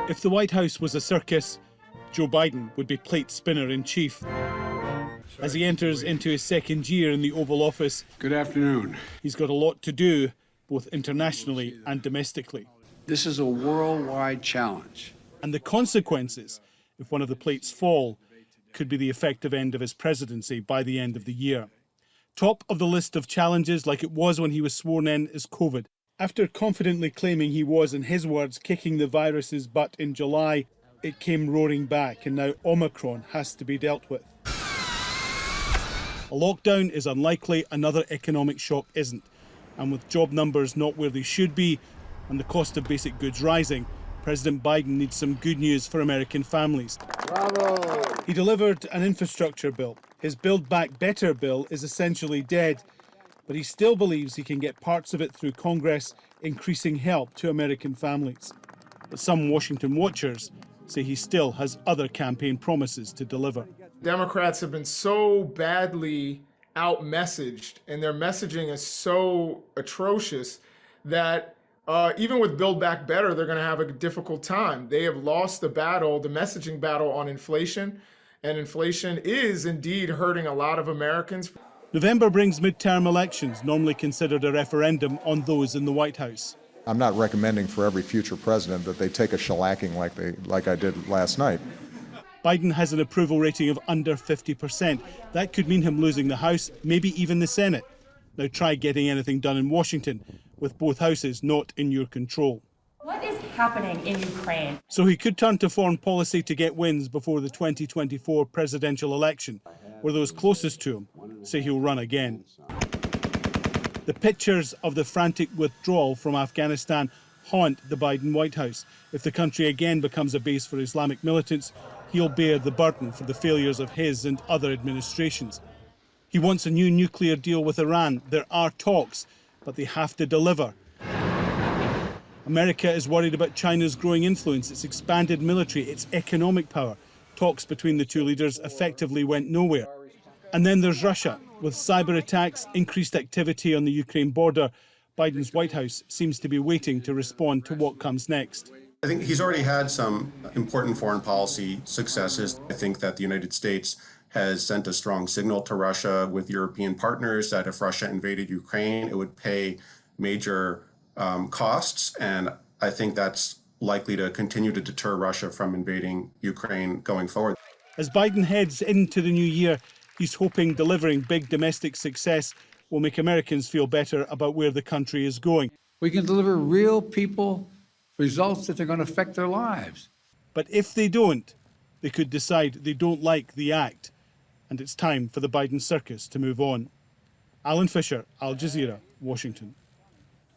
If the White House was a circus, Joe Biden would be plate spinner in chief. As he enters into his second year in the Oval Office, good afternoon. He's got a lot to do, both internationally and domestically. This is a worldwide challenge. And the consequences, if one of the plates fall, could be the effective end of his presidency by the end of the year. Top of the list of challenges, like it was when he was sworn in, is COVID. After confidently claiming he was, in his words, kicking the virus's butt in July, it came roaring back, and now Omicron has to be dealt with. A lockdown is unlikely, another economic shock isn't. And with job numbers not where they should be, and the cost of basic goods rising, President Biden needs some good news for American families. Bravo. He delivered an infrastructure bill. His Build Back Better bill is essentially dead, but he still believes he can get parts of it through Congress, increasing help to American families. But some Washington watchers say he still has other campaign promises to deliver. Democrats have been so badly out-messaged, and their messaging is so atrocious that even with Build Back Better, they're going to have a difficult time. They have lost the battle, the messaging battle on inflation, and inflation is indeed hurting a lot of Americans. November brings midterm elections, normally considered a referendum on those in the White House. I'm not recommending for every future president that they take a shellacking like I did last night. Biden has an approval rating of under 50%. That could mean him losing the House, maybe even the Senate. Now try getting anything done in Washington, with both houses not in your control. What is happening in Ukraine? So he could turn to foreign policy to get wins before the 2024 presidential election, where those closest to him say he'll run again. The pictures of the frantic withdrawal from Afghanistan haunt the Biden White House. If the country again becomes a base for Islamic militants, he'll bear the burden for the failures of his and other administrations. He wants a new nuclear deal with Iran. There are talks, but they have to deliver. America is worried about China's growing influence, its expanded military, its economic power. Talks between the two leaders effectively went nowhere. And then there's Russia. With cyber attacks, increased activity on the Ukraine border, Biden's White House seems to be waiting to respond to what comes next. I think he's already had some important foreign policy successes. I think that the United States has sent a strong signal to Russia with European partners that if Russia invaded Ukraine, it would pay major costs. And I think that's likely to continue to deter Russia from invading Ukraine going forward. As Biden heads into the new year, he's hoping delivering big domestic success will make Americans feel better about where the country is going. We can deliver real people results that are going to affect their lives. But if they don't, they could decide they don't like the act, and it's time for the Biden circus to move on. Alan Fisher, Al Jazeera, Washington.